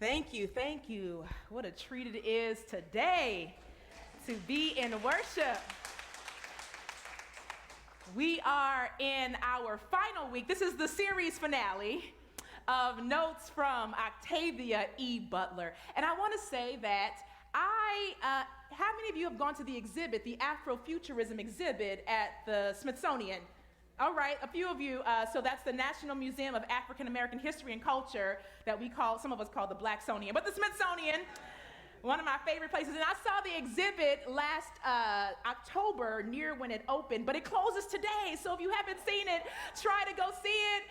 Thank you, thank you. What a treat it is today to be in worship. We are in our final week. This is the series finale of Notes from Octavia E. Butler. And I want to say that how many of you have gone to the exhibit, the Afrofuturism exhibit at the Smithsonian? All right, a few of you. So that's the National Museum of African American History and Culture that some of us call the Blacksonian, but the Smithsonian, one of my favorite places. And I saw the exhibit last October near when it opened, but it closes today. So if you haven't seen it, try to go see it.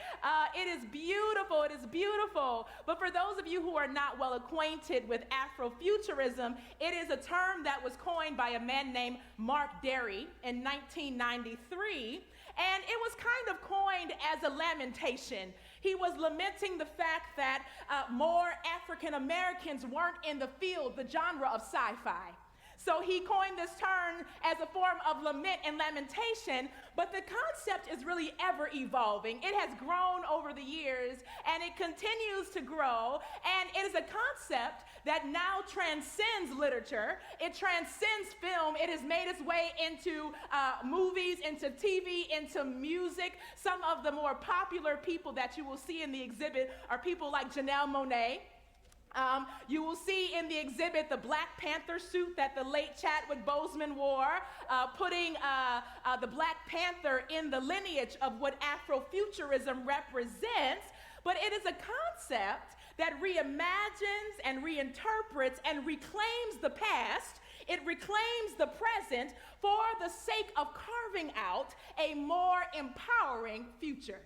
It is beautiful, it is beautiful. But for those of you who are not well acquainted with Afrofuturism, it is a term that was coined by a man named Mark Derry in 1993. And it was kind of coined as a lamentation. He was lamenting the fact that more African Americans weren't in the field, the genre of sci-fi. So he coined this term as a form of lament and lamentation, but the concept is really ever evolving. It has grown over the years and it continues to grow, and it is a concept that now transcends literature. It transcends film. It has made its way into movies, into TV, into music. Some of the more popular people that you will see in the exhibit are people like Janelle Monáe. You will see in the exhibit the Black Panther suit that the late Chadwick Boseman wore, putting the Black Panther in the lineage of what Afrofuturism represents. But it is a concept that reimagines and reinterprets and reclaims the past. It reclaims the present for the sake of carving out a more empowering future.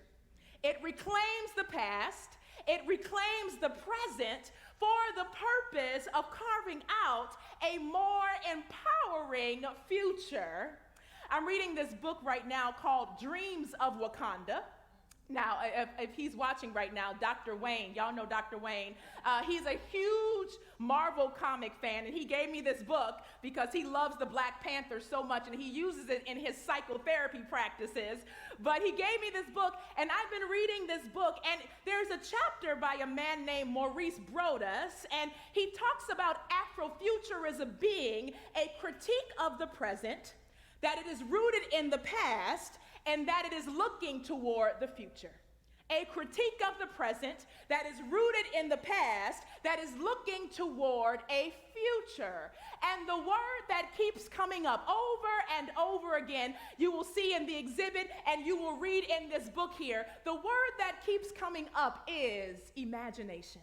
It reclaims the past. It reclaims the present for the purpose of carving out a more empowering future. I'm reading this book right now called Dreams of Wakanda. Now, if he's watching right now, Dr. Wayne, y'all know Dr. Wayne. He's a huge Marvel comic fan, and he gave me this book because he loves the Black Panther so much, and he uses it in his psychotherapy practices. But he gave me this book, and I've been reading this book, and there's a chapter by a man named Maurice Brodas, and he talks about Afrofuturism being a critique of the present, that it is rooted in the past, and that it is looking toward the future. A critique of the present that is rooted in the past, that is looking toward a future. And the word that keeps coming up over and over again, you will see in the exhibit and you will read in this book here, the word that keeps coming up is imagination.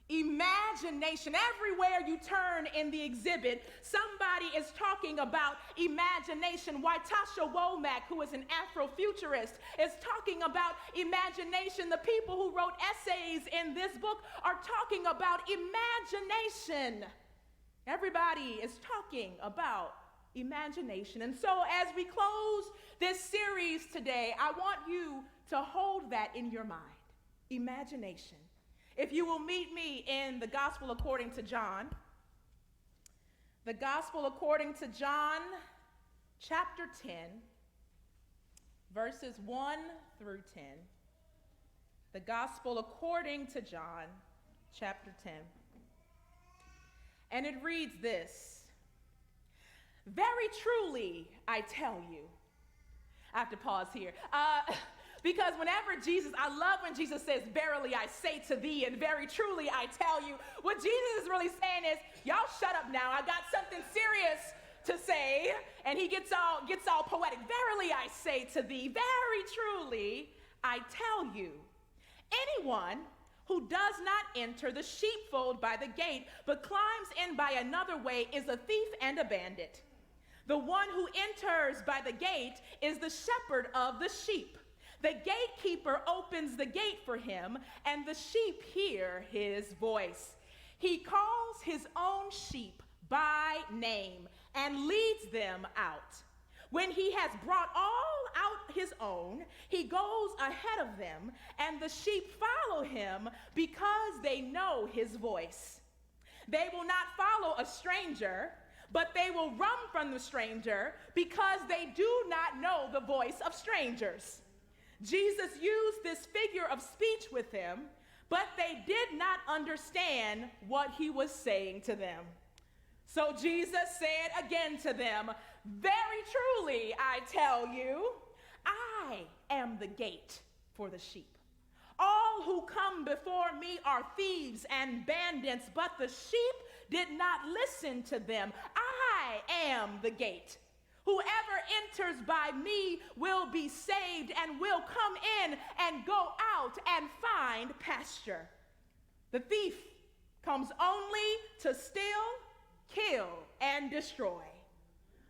Imagination. Everywhere you turn in the exhibit, somebody is talking about imagination. Waitasha Womack, who is an Afrofuturist, is talking about imagination. The people who wrote essays in this book are talking about imagination. Everybody is talking about imagination. And so as we close this series today, I want you to hold that in your mind. Imagination. If you will meet me in the Gospel according to John, the Gospel according to John, chapter 10, verses 1 through 10. The Gospel according to John, chapter 10. And it reads this: "Very truly, I tell you." I have to pause here. Because whenever I love when Jesus says, "Verily I say to thee," and "very truly I tell you." What Jesus is really saying is, y'all shut up now. I got something serious to say. And he gets all poetic. "Verily I say to thee, very truly I tell you, anyone who does not enter the sheepfold by the gate, but climbs in by another way, is a thief and a bandit. The one who enters by the gate is the shepherd of the sheep. The gatekeeper opens the gate for him, and the sheep hear his voice. He calls his own sheep by name and leads them out. When he has brought all out his own, he goes ahead of them, and the sheep follow him because they know his voice. They will not follow a stranger, but they will run from the stranger because they do not know the voice of strangers. Jesus used this figure of speech with him but they did not understand what he was saying to them. So Jesus said again to them, "Very truly, I tell you, I am the gate for the sheep. All who come before me are thieves and bandits, but the sheep did not listen to them. I am the gate. Whoever enters by me will be saved and will come in and go out and find pasture. The thief comes only to steal, kill, and destroy.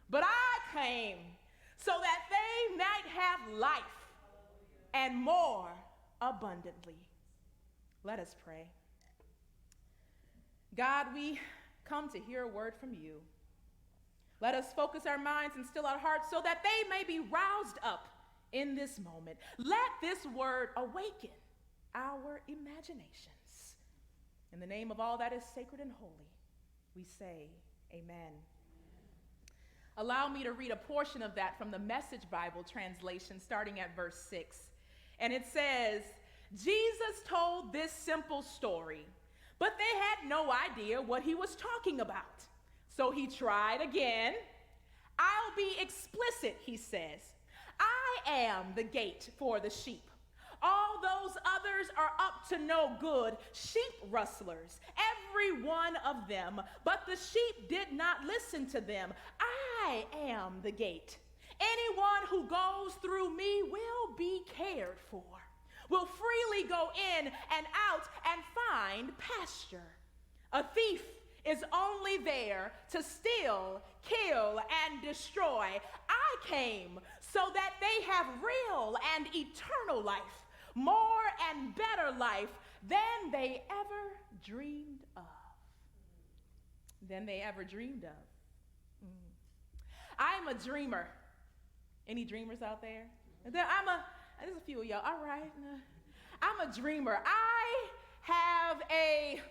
But I came so that they might have life and more abundantly." Let us pray. God, we come to hear a word from you. Let us focus our minds and still our hearts so that they may be roused up in this moment. Let this word awaken our imaginations. In the name of all that is sacred and holy, we say amen. Allow me to read a portion of that from the Message Bible translation, starting at verse 6. And it says, "Jesus told this simple story, but they had no idea what he was talking about. So he tried again. 'I'll be explicit,' he says. 'I am the gate for the sheep. All those others are up to no good, sheep rustlers, every one of them. But the sheep did not listen to them. I am the gate. Anyone who goes through me will be cared for, will freely go in and out and find pasture. A thief is only there to steal, kill, and destroy. I came so that they have real and eternal life, more and better life than they ever dreamed of." I'm a dreamer. Any dreamers out there? There's a few of y'all. All right. I'm a dreamer. I have a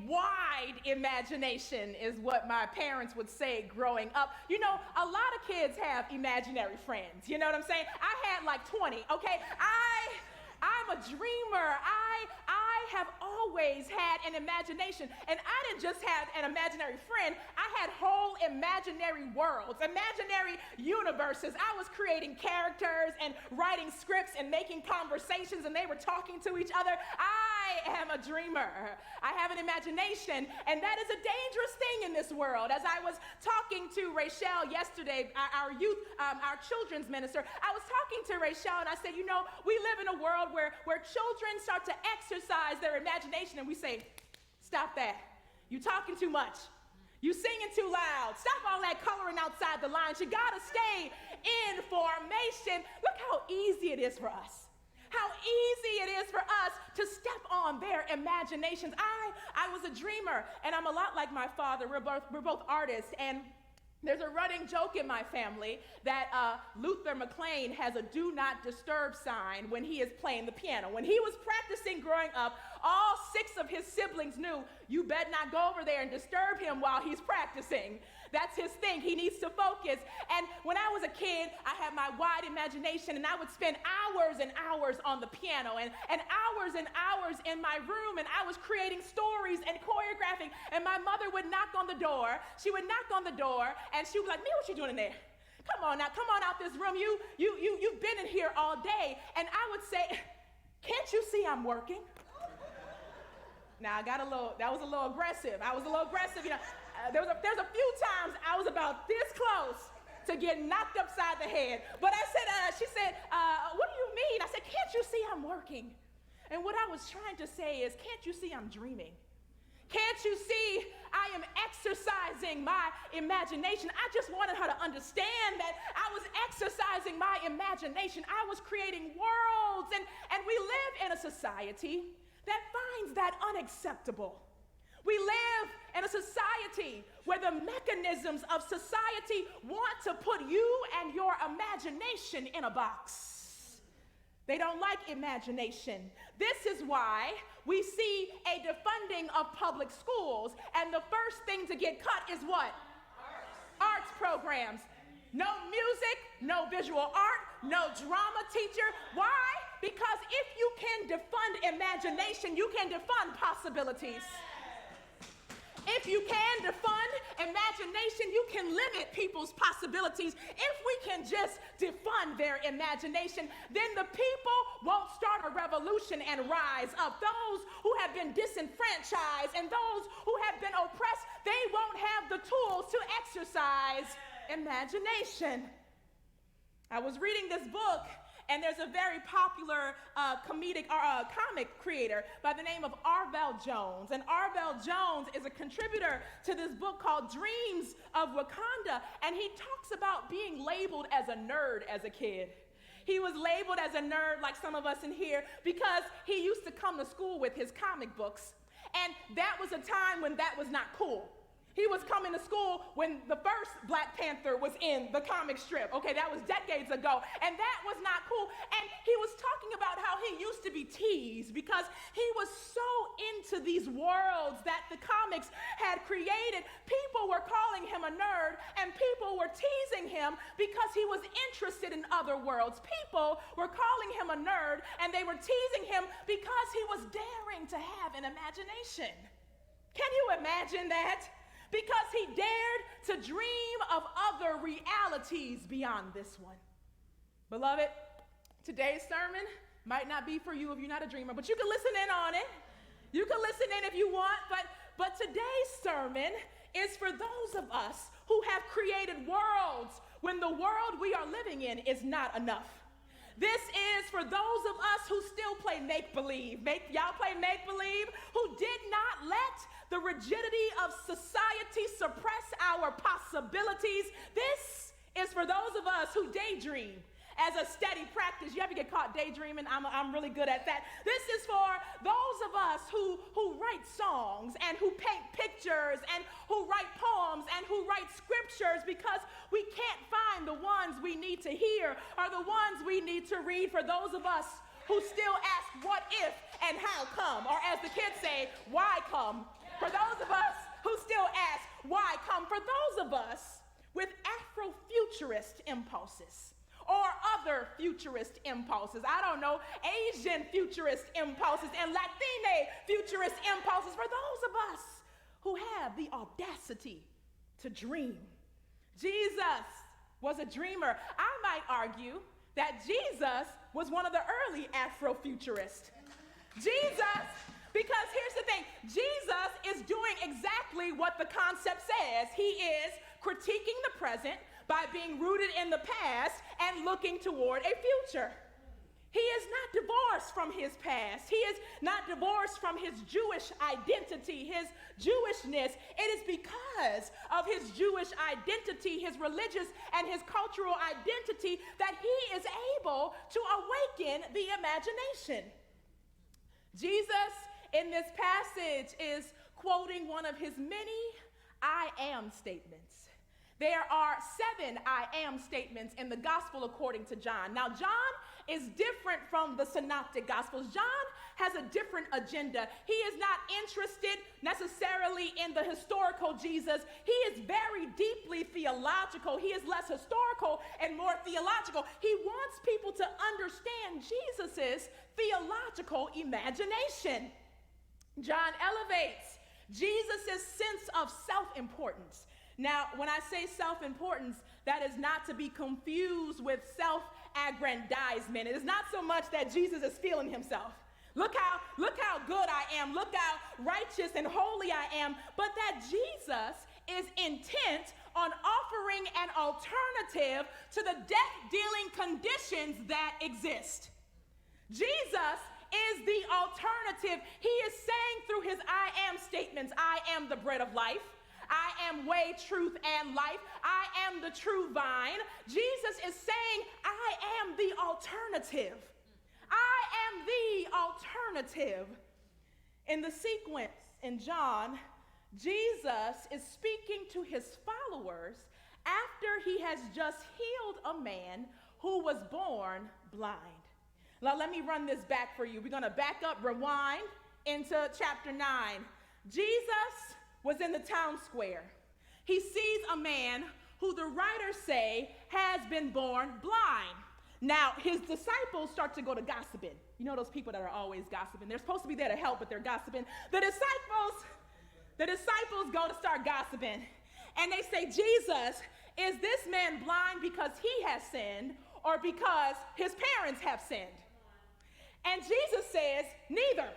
wide imagination, is what my parents would say growing up. You know, a lot of kids have imaginary friends. You know what I'm saying? I had like 20, okay? I'm a dreamer. I have always had an imagination. And I didn't just have an imaginary friend. I had whole imaginary worlds, imaginary universes. I was creating characters and writing scripts and making conversations, and they were talking to each other. I am a dreamer. I have an imagination, and that is a dangerous thing in this world. As I was talking to Rachel yesterday, our children's minister, I was talking to Rachel, and I said, you know, we live in a world where children start to exercise their imagination, and we say, "Stop that. You're talking too much. You singing too loud. Stop all that coloring outside the lines. You gotta stay in formation." Look how easy it is for us. How easy it is for us to step on their imaginations. I was a dreamer, and I'm a lot like my father. We're both artists, and there's a running joke in my family that McClain has a "do not disturb" sign when he is playing the piano. When he was practicing growing up, all 6 of his siblings knew, you better not go over there and disturb him while he's practicing. That's his thing. He needs to focus. And when I was a kid, I had my wide imagination, and I would spend hours and hours on the piano and hours and hours in my room, and I was creating stories and choreographing, and my mother would knock on the door. She would knock on the door, and she would be like, "Mia, what you doing in there? Come on out this room. You've been in here all day." And I would say, "Can't you see I'm working?" Now, that was a little aggressive. I was a little aggressive, you know. There's a few times I was about this close to getting knocked upside the head. But I said, she said, "What do you mean?" I said, "Can't you see I'm working?" And what I was trying to say is, can't you see I'm dreaming? Can't you see I am exercising my imagination? I just wanted her to understand that I was exercising my imagination. I was creating worlds, and we live in a society that finds that unacceptable. We live in a society where the mechanisms of society want to put you and your imagination in a box. They don't like imagination. This is why we see a defunding of public schools, and the first thing to get cut is what? Arts programs. No music, no visual art, no drama teacher. Why? Because if you can defund imagination, you can defund possibilities. If you can defund imagination, you can limit people's possibilities. If we can just defund their imagination, then the people won't start a revolution and rise up. Those who have been disenfranchised and those who have been oppressed, they won't have the tools to exercise imagination. I was reading this book, and there's a very popular comic creator by the name of Arvell Jones. And Arvell Jones is a contributor to this book called Dreams of Wakanda. And he talks about being labeled as a nerd as a kid. He was labeled as a nerd, like some of us in here, because he used to come to school with his comic books. And that was a time when that was not cool. He was coming to school when the first Black Panther was in the comic strip. Okay, that was decades ago, and that was not cool. And he was talking about how he used to be teased because he was so into these worlds that the comics had created. People were calling him a nerd, and people were teasing him because he was interested in other worlds. People were calling him a nerd, and they were teasing him because he was daring to have an imagination. Can you imagine that? Because he dared to dream of other realities beyond this one. Beloved, today's sermon might not be for you if you're not a dreamer, but you can listen in on it. You can listen in if you want, but today's sermon is for those of us who have created worlds when the world we are living in is not enough. This is for those of us who still play make-believe. Y'all play make-believe? Who did not let the rigidity of society suppress our possibilities. This is for those of us who daydream as a steady practice. You ever get caught daydreaming? I'm really good at that. This is for those of us who write songs and who paint pictures and who write poems and who write scriptures because we can't find the ones we need to hear or the ones we need to read. For those of us who still ask what if and how come, or as the kids say, why come? For those of us who still ask why come? For those of us with Afrofuturist impulses or other futurist impulses, I don't know, Asian futurist impulses and Latine futurist impulses, for those of us who have the audacity to dream. Jesus was a dreamer. I might argue that Jesus was one of the early Afrofuturists. Jesus, because here's the thing, Jesus is doing exactly what the concept says. He is critiquing the present by being rooted in the past and looking toward a future. He is not divorced from his past. He is not divorced from his Jewish identity, his Jewishness. It is because of his Jewish identity, his religious and his cultural identity, that he is able to awaken the imagination. Jesus, in this passage, is quoting one of his many I am statements. There are 7 I am statements in the gospel according to John. Now, John is different from the synoptic gospels. John has a different agenda. He is not interested necessarily in the historical Jesus. He is very deeply theological. He is less historical and more theological. He wants people to understand Jesus's theological imagination. John elevates Jesus' sense of self-importance. Now, when I say self-importance, that is not to be confused with self-aggrandizement. It is not so much that Jesus is feeling himself. Look how good I am. Look how righteous and holy I am. But that Jesus is intent on offering an alternative to the death-dealing conditions that exist. Jesus is the alternative. He is saying through his I am statements, I am the bread of life. I am way, truth, and life. I am the true vine. Jesus is saying, I am the alternative. I am the alternative. In the sequence in John, Jesus is speaking to his followers after he has just healed a man who was born blind. Now, let me run this back for you. We're going to back up, rewind into chapter 9. Jesus was in the town square. He sees a man who the writers say has been born blind. Now, his disciples start to go to gossiping. You know those people that are always gossiping. They're supposed to be there to help, but they're gossiping. The disciples go to start gossiping. And they say, Jesus, is this man blind because he has sinned or because his parents have sinned? And Jesus says, neither.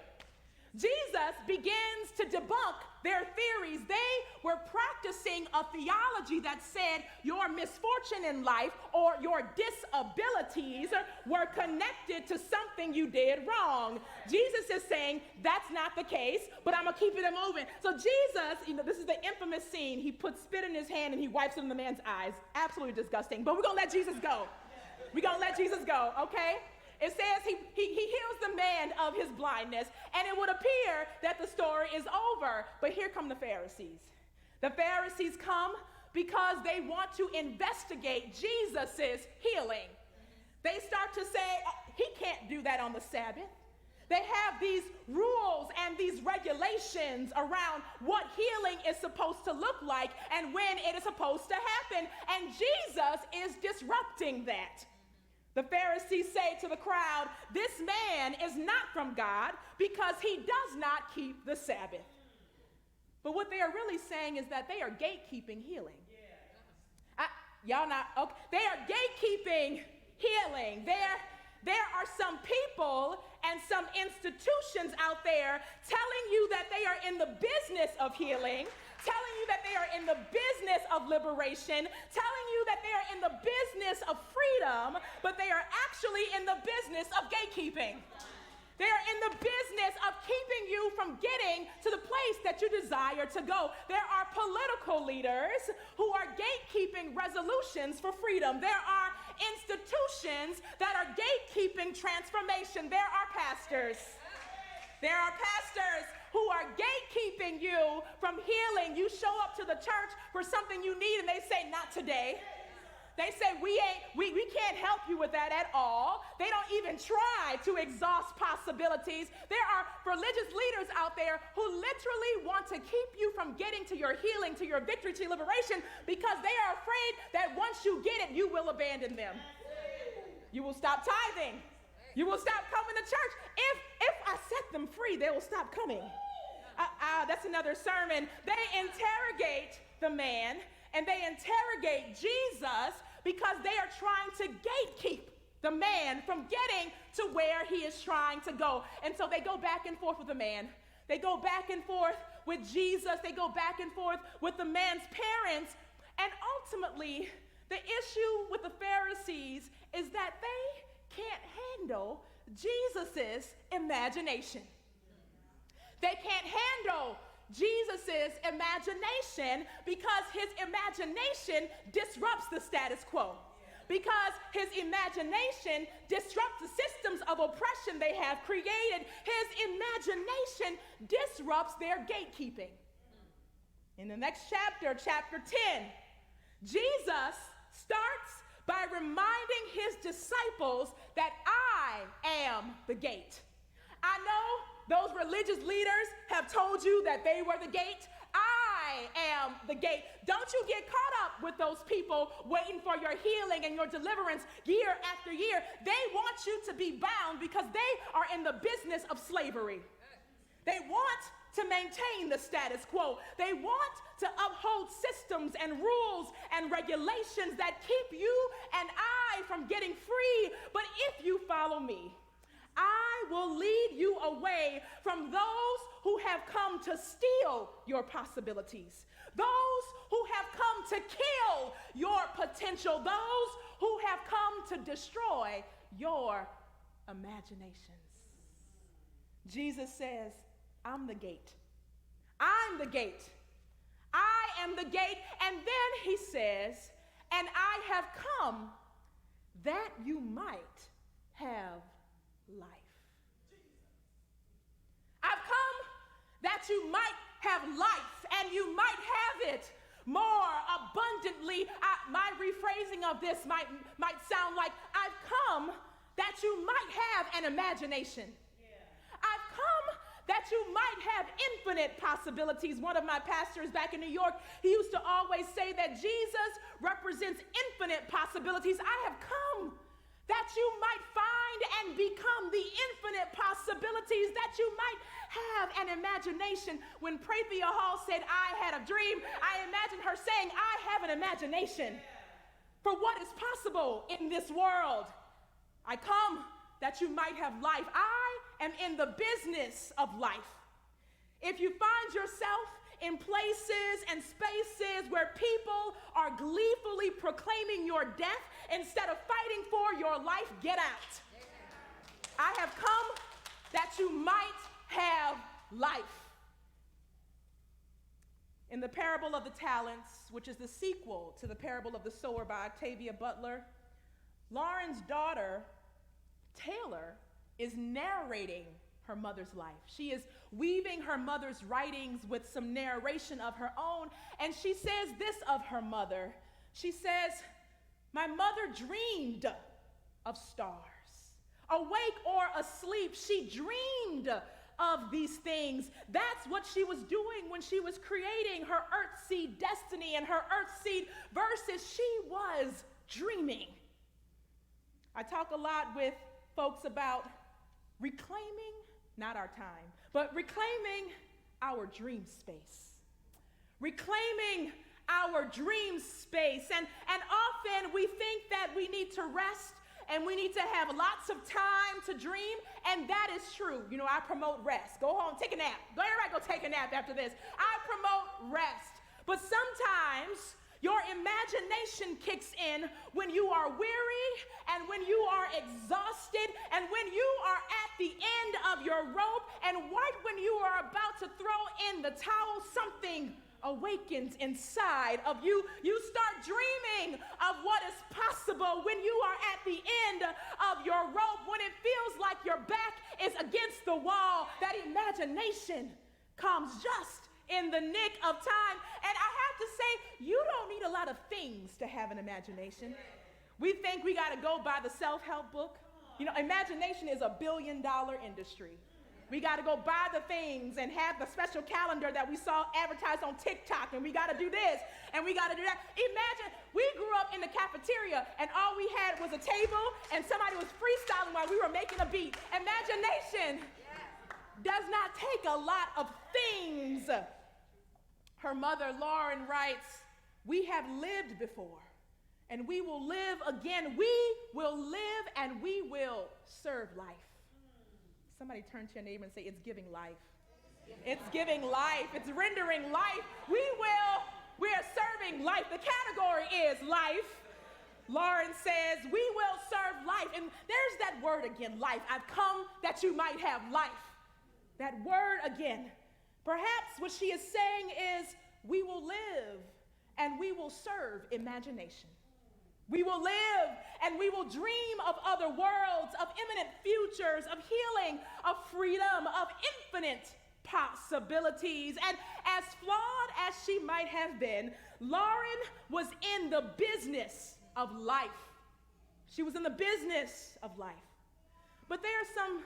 Jesus begins to debunk their theories. They were practicing a theology that said your misfortune in life or your disabilities were connected to something you did wrong. Jesus is saying that's not the case, but I'm going to keep it moving. So Jesus, this is the infamous scene. He puts spit in his hand and he wipes it in the man's eyes. Absolutely disgusting, but we're going to let Jesus go. We're going to let Jesus go, okay? It says he heals the man of his blindness, and it would appear that the story is over. But here come the Pharisees. The Pharisees come because they want to investigate Jesus' healing. They start to say, he can't do that on the Sabbath. They have these rules and these regulations around what healing is supposed to look like and when it is supposed to happen. And Jesus is disrupting that. The Pharisees say to the crowd, this man is not from God because he does not keep the Sabbath. But what they are really saying is that they are gatekeeping healing. Y'all not, okay. They are gatekeeping healing. There are some people and some institutions out there telling you that they are in the business of healing, telling you that they are in the business of liberation, telling you that they are in the business of freedom, but they are actually in the business of gatekeeping. They are in the business of keeping you from getting to the place that you desire to go. There are political leaders who are gatekeeping resolutions for freedom. There are institutions that are gatekeeping transformation. There are pastors. There are pastors who are gatekeeping you from healing. You show up to the church for something you need and they say, not today. They say, we can't help you with that at all. They don't even try to exhaust possibilities. There are religious leaders out there who literally want to keep you from getting to your healing, to your victory, to your liberation, because they are afraid that once you get it, you will abandon them. You will stop tithing. You will stop coming to church. If I set them free, they will stop coming. That's another sermon. They interrogate the man and they interrogate Jesus because they are trying to gatekeep the man from getting to where he is trying to go. And so they go back and forth with the man. They go back and forth with Jesus. They go back and forth with the man's parents. And ultimately, the issue with the Pharisees is that they can't handle Jesus' imagination. They can't handle Jesus' imagination because his imagination disrupts the status quo. Because his imagination disrupts the systems of oppression they have created. His imagination disrupts their gatekeeping. In the next chapter, chapter 10, Jesus starts by reminding his disciples that I am the gate. I know those religious leaders have told you that they were the gate. I am the gate. Don't you get caught up with those people waiting for your healing and your deliverance year after year. They want you to be bound because they are in the business of slavery. They want to maintain the status quo. They want to uphold systems and rules and regulations that keep you and I from getting free. But if you follow me, I will lead you away from those who have come to steal your possibilities, those who have come to kill your potential, those who have come to destroy your imaginations. Jesus says, I'm the gate. I'm the gate. I am the gate. And then he says, and I have come that you might have life. I've come that you might have life and you might have it more abundantly. My rephrasing of this might sound like I've come that you might have an imagination. I've come that you might have infinite possibilities. One of my pastors back in New York, he used to always say that Jesus represents infinite possibilities. I have come that you might find and become the infinite possibilities, that you might have an imagination. When Prathia Hall said, I had a dream, I imagined her saying, I have an imagination for what is possible in this world. I come that you might have life. I am in the business of life. If you find yourself in places and spaces where people are gleefully proclaiming your death instead of fighting for your life, get out. I have come that you might have life. In the parable of the talents, which is the sequel to the parable of the sower by Octavia Butler, Lauren's daughter, Taylor, is narrating her mother's life. She is weaving her mother's writings with some narration of her own, and she says this of her mother. She says, my mother dreamed of stars. Awake or asleep, she dreamed of these things. That's what she was doing when she was creating her earthseed destiny and her earthseed verses. She was dreaming. I talk a lot with folks about reclaiming, not our time, but reclaiming our dream space. Reclaiming our dream space. And often we think that we need to rest and we need to have lots of time to dream, and that is true. You know, I promote rest. Go home, take a nap. Everybody go take a nap after this. I promote rest. But sometimes your imagination kicks in when you are weary and when you are exhausted and when you are at the end of your rope, and right when you are about to throw in the towel, something awakens inside of you. You start dreaming of what is possible when you are at the end of your rope, when it feels like your back is against the wall. That imagination comes just in the nick of time. And I have to say, you don't need a lot of things to have an imagination. We think we got to go buy the self-help book. You know, imagination is $1 billion industry. We got to go buy the things and have the special calendar that we saw advertised on TikTok, and we got to do this and we got to do that. Imagine we grew up in the cafeteria and all we had was a table and somebody was freestyling while we were making a beat. Imagination does not take a lot of things. Her mother, Lauren, writes, we have lived before and we will live again. We will live and we will serve life. Somebody turn to your neighbor and say, it's giving life. It's giving life. It's rendering life. We are serving life. The category is life. Lauren says, we will serve life. And there's that word again, life. I've come that you might have life. That word again. Perhaps what she is saying is, we will live and we will serve imagination. We will live and we will dream of other worlds, of imminent futures, of healing, of freedom, of infinite possibilities. And as flawed as she might have been, Lauren was in the business of life. She was in the business of life. But there are some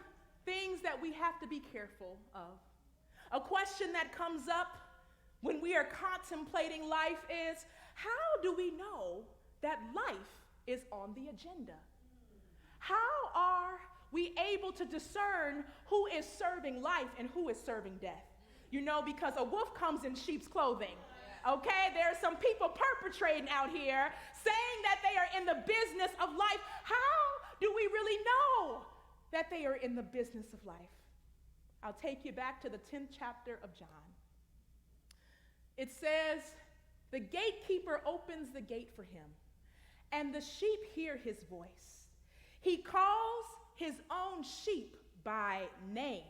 things that we have to be careful of. A question that comes up when we are contemplating life is, how do we know that life is on the agenda? How are we able to discern who is serving life and who is serving death? You know, because a wolf comes in sheep's clothing. Okay, there are some people perpetrating out here saying that they are in the business of life. How do we really know that they are in the business of life? I'll take you back to the 10th chapter of John. It says, the gatekeeper opens the gate for him, and the sheep hear his voice. He calls his own sheep by name,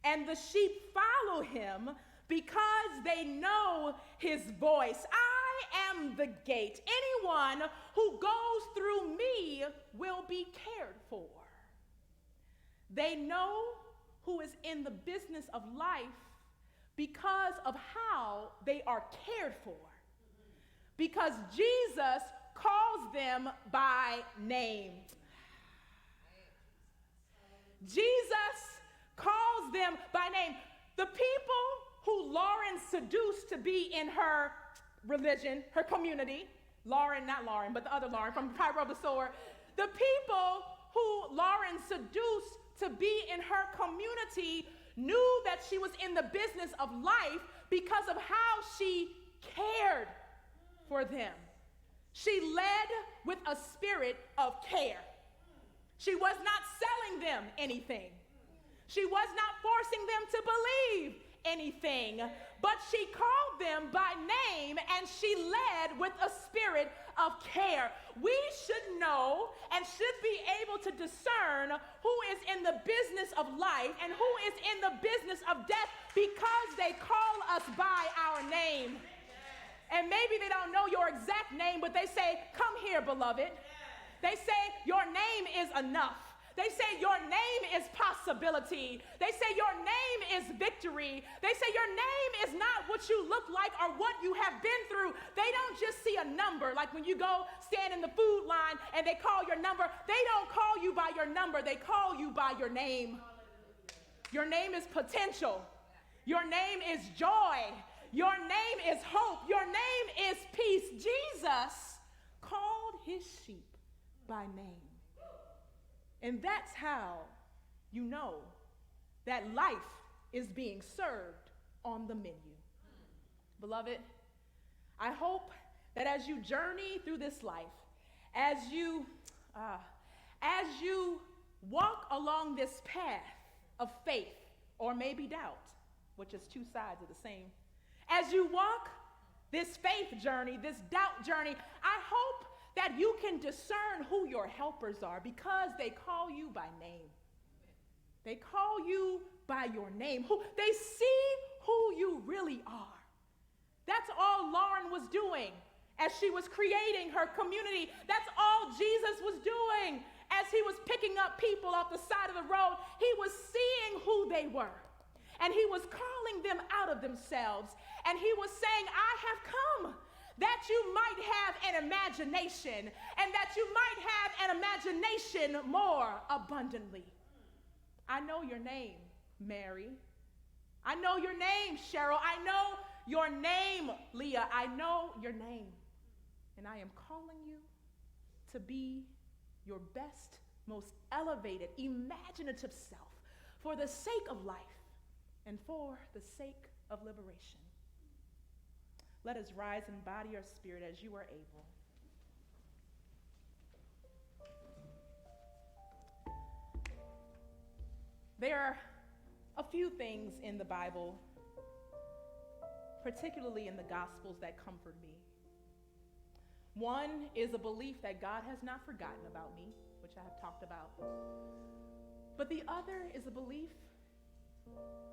and the sheep follow him because they know his voice. I am the gate. Anyone who goes through me will be cared for. They know who is in the business of life because of how they are cared for. Because Jesus calls them by name. Jesus calls them by name. The people who Lauren seduced to be in her religion, her community, Lauren, not Lauren, but the other Lauren from the parable of the sower, The people who Lauren seduced to be in her community knew that she was in the business of life because of how she cared for them. She led with a spirit of care. She was not selling them anything. She was not forcing them to believe anything, but she called them by name and she led with a spirit of care. We should know and should be able to discern who is in the business of life and who is in the business of death because they call us by our name. And maybe they don't know your exact name, but they say, "Come here, beloved." They say, "Your name is enough." They say your name is possibility. They say your name is victory. They say your name is not what you look like or what you have been through. They don't just see a number, like when you go stand in the food line and they call your number. They don't call you by your number. They call you by your name. Your name is potential. Your name is joy. Your name is hope. Your name is peace. Jesus called his sheep by name. And that's how you know that life is being served on the menu. Beloved, I hope that as you journey through this life, as you walk along this path of faith, or maybe doubt, which is two sides of the same, as you walk this faith journey, this doubt journey, I hope that you can discern who your helpers are because they call you by name. They call you by your name. They see who you really are. That's all Lauren was doing as she was creating her community. That's all Jesus was doing as he was picking up people off the side of the road. He was seeing who they were, and he was calling them out of themselves, and he was saying, "I have come that you might have an imagination, and that you might have an imagination more abundantly." I know your name, Mary. I know your name, Cheryl. I know your name, Leah. I know your name. And I am calling you to be your best, most elevated, imaginative self for the sake of life and for the sake of liberation. Let us rise in body or spirit as you are able. There are a few things in the Bible, particularly in the Gospels, that comfort me. One is a belief that God has not forgotten about me, which I have talked about. But the other is a belief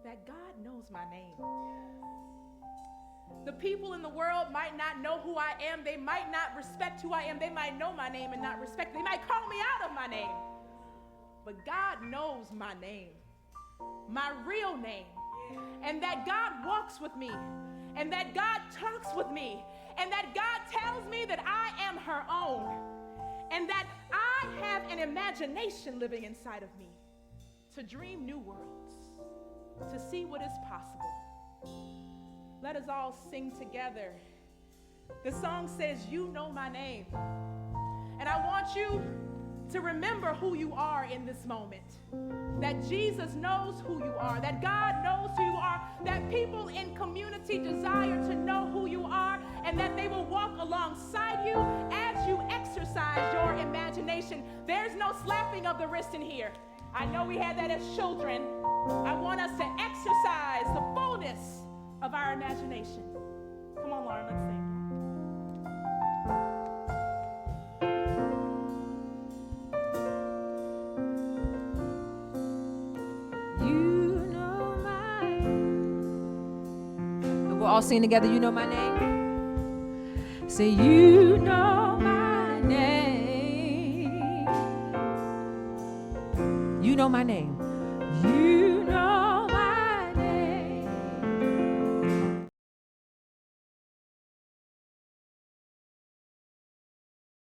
that God knows my name. The people in the world might not know who I am. They might not respect who I am. They might know my name and not respect it. They might call me out of my name. But God knows my name, my real name, and that God walks with me, and that God talks with me, and that God tells me that I am her own, and that I have an imagination living inside of me to dream new worlds, to see what is possible. Let us all sing together. The song says, "You know my name." And I want you to remember who you are in this moment. That Jesus knows who you are, that God knows who you are, that people in community desire to know who you are, and that they will walk alongside you as you exercise your imagination. There's no slapping of the wrist in here. I know we had that as children. I want us to exercise the fullness of our imagination. Come on, Lauren, let's sing. You know my name. We'll all sing together, "You know my name." Say, "You know my name." You know my name. You know